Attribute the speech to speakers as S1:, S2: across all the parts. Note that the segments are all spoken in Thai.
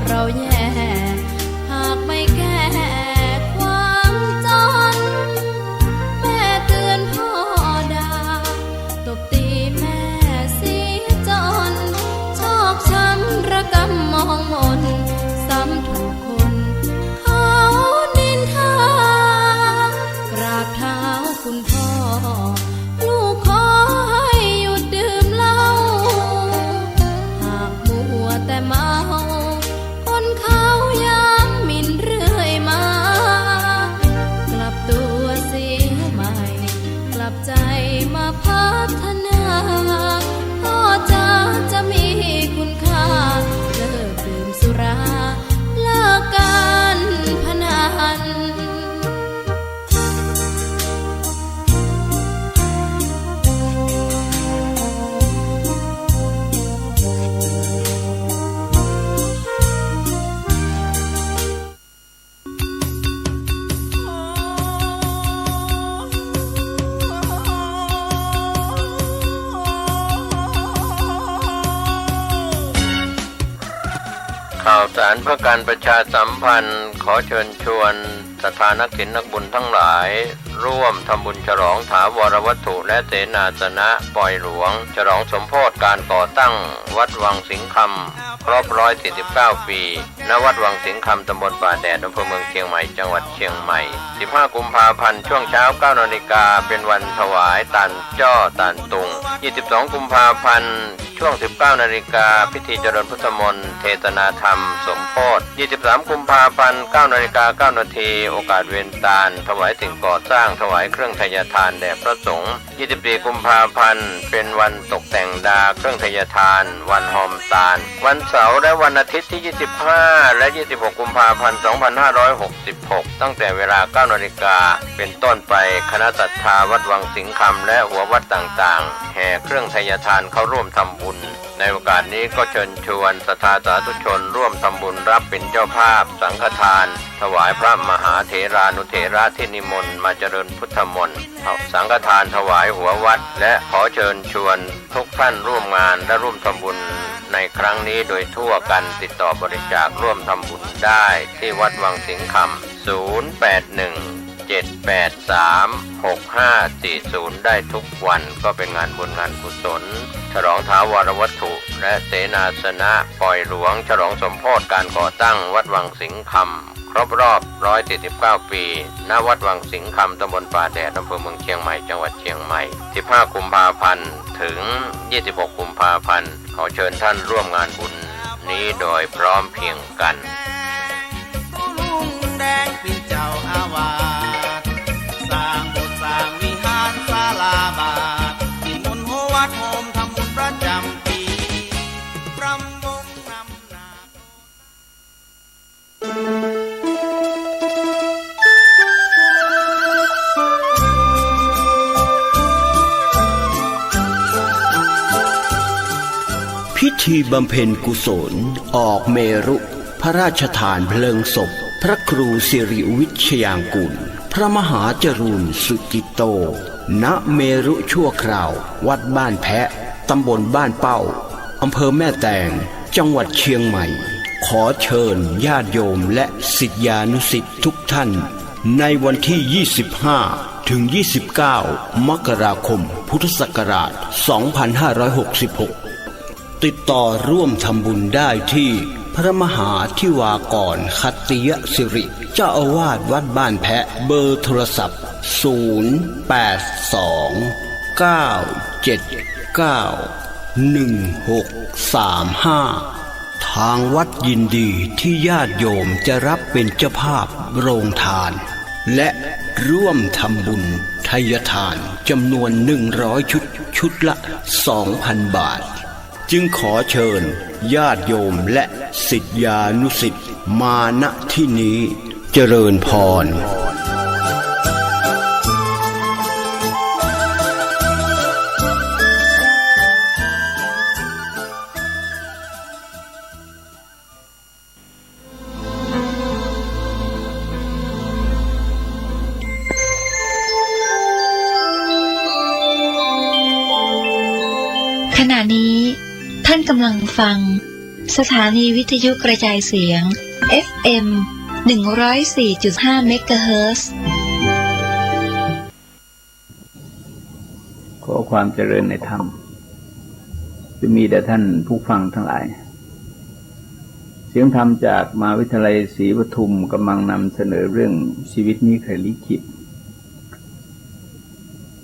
S1: เราแย่หากไม่แก้ความจนแม่เตือนพ่อด่าตบตีแม่เสียจนชอกช้ำระกำมองมนซ้ำถูกคนเขานินทากราบเท้าคุณพ่อลูกขอให้หยุดดื่มเหล้าหากมัวแต่เมาคนเขาย้ำหมิ่นเรื่อยมากลับตัวเสียใหม่กลับใจมาพัฒนาพ่อจะมีคุณค่าเลิกดื่มสุราเลิกการพนัน
S2: ข่าวสารเพื่อการประชาสัมพันธ์ขอเชิญชวนศรัทธานักศิลป์นักบุญทั้งหลายร่วมทำบุญฉลองถาวรวัตถุและเสนาสนะปล่อยหลวงฉลองสมโภชการก่อตั้งวัดวังสิงห์คำครบ149 ปีณวัดวังสิงห์คำตำบลป่าแดดอำเภอเมืองเชียงใหม่จังหวัดเชียงใหม่15 กุมภาพันธ์ช่วงเช้า 9 นาฬิกาเป็นวันถวายตาลจ้อตาลตุง22 กุมภาพันธ์ช่วง 19 นาฬิกาพิธีเจริญพุทธมนต์เทศนาธรรมสมโภช23 กุมภาพันธ์ 9 นาฬิกา 9 นาทีโอกาสเวียนตาลถวายสิ่งก่อสร้างถวายเครื่องทยทานแด่พระสงฆ์24 กุมภาพันธ์เป็นวันตกแต่งดาเครื่องทยทานวันหอมตาลวันเสาร์และวันอาทิตย์ที่25และ26 กุมภาพันธ์ 2566ตั้งแต่เวลา 9 นาฬิกาเป็นต้นไปคณะศรัทธาวัดวังสิงห์คำและหัววัดต่างๆแห่เครื่องทยทานเข้าร่วมทำบุญในโอกาสนี้ก็เชิญชวนศรัทธาสาธุชนร่วมทำบุญรับเป็นเจ้าภาพสังฆทานถวายพระมหาเถรานุเถระที่นิมนต์มาเจริญพุทธมนต์สังฆทานถวายหัววัดและขอเชิญชวนทุกท่านร่วมงานและร่วมทำบุญในครั้งนี้โดยทั่วกันติดต่อบริจาคร่วมทำบุญได้ที่วัดวังสิงห์คำ081-783-6540ได้ทุกวันก็เป็นงานบุญงานกุศลฉลองถาวรวัตถุและเสนาสนะปล่อยหลวงฉลองสมโภชการก่อตั้งวัดวังสิงห์คำครบรอบ149 ปีณวัดวังสิงห์คำตำบลป่าแดดอำเภอเมืองเชียงใหม่จังหวัดเชียงใหม่15 กุมภาพันธ์ถึง26 กุมภาพันธ์ขอเชิญท่านร่วมงานบุญนี้โดยพร้อมเพรียงกัน
S3: ลุงแดงเป็นเจ้าอาวาสสร้างโบสถ์สร้างวิหารศาลาบาทที่มนต์โฮวัดโฮมทำบุญประจำปีรำวงนำนา
S4: พิธีบำเพ็ญกุศลออกเมรุพระราชทานเพลิงศพพระครูสิริวิชยางกูลพระมหาจรูนสุจิตโตณเมรุชั่วคราววัดบ้านแพะตำบลบ้านเป้าอำเภอแม่แตงจังหวัดเชียงใหม่ขอเชิญญาติโยมและศิษยานุศิษย์ทุกท่านในวันที่25ถึง29 มกราคมพุทธศักราช 2566ติดต่อร่วมทำบุญได้ที่พระมหาธิวากรคัตติยสิริเจ้าอาวาสวัดบ้านแพะเบอร์โทรศัพท์0829791635ทางวัดยินดีที่ญาติโยมจะรับเป็นเจ้าภาพโรงทานและร่วมทำบุญทายทานจำนวน100 ชุดละ 2,000 บาทจึงขอเชิญญาติโยมและศิษยานุศิษย์มาณที่นี้เจริญพร
S5: ขณะนี้ท่านกำลังฟัง สถานีวิทยุกระจายเสียง FM 104.5 เมกะเฮิรตซ์
S6: ขอความเจริญในธรรมจะมีแด่ท่านผู้ฟังทั้งหลายเสียงธรรมจากมหาวิทยาลัยศรีปทุมกำลังนำเสนอเรื่องชีวิตนี้ใครลิขิต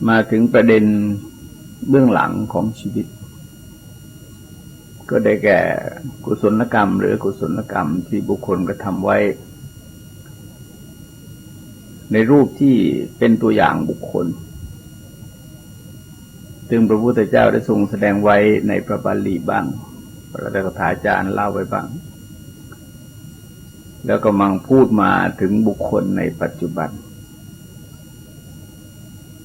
S6: มาถึงประเด็นเบื้องหลังของชีวิตก็ได้แก่กุศลกรรมหรืออกุศลกรรมที่บุคคลกระทำไว้ในรูปที่เป็นตัวอย่างบุคคลซึ่งพระพุทธเจ้าได้ทรงแสดงไว้ในพระบาลีบ้างพระตถาจารย์เล่าไว้บ้างแล้วก็มังพูดมาถึงบุคคลในปัจจุบัน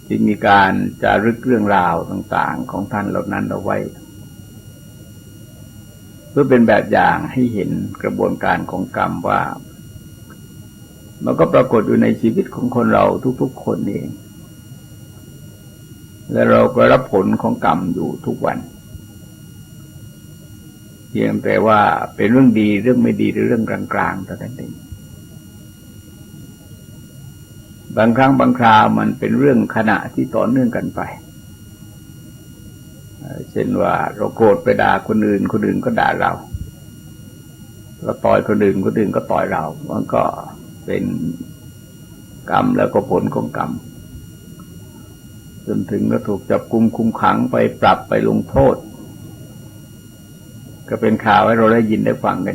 S6: ที่มีการจารึกเรื่องราวต่างๆของท่านเหล่านั้นเอาไว้เพื่อเป็นแบบอย่างให้เห็นกระบวนการของกรรมว่ามันก็ปรากฏอยู่ในชีวิตของคนเราทุกๆคนเองและเราก็รับผลของกรรมอยู่ทุกวันเพียงแต่ว่าเป็นเรื่องดีเรื่องไม่ดีหรือเรื่องกลางๆเท่านั้นเองบางครั้งบางคราวมันเป็นเรื่องขณะที่ต่อเนื่องกันไปเช่นว่าเราโกรธไปด่าคนอื่นคนอื่นก็ด่าเราต่อยคนอื่นคนอื่นก็ต่อยเรามันก็เป็นกรรมแล้วก็ผลของกรรมจนถึงก็ถูกจับกุมคุมขังไปปรับไปลงโทษก็เป็นข่าวให้เราได้ยินได้ฟังกัน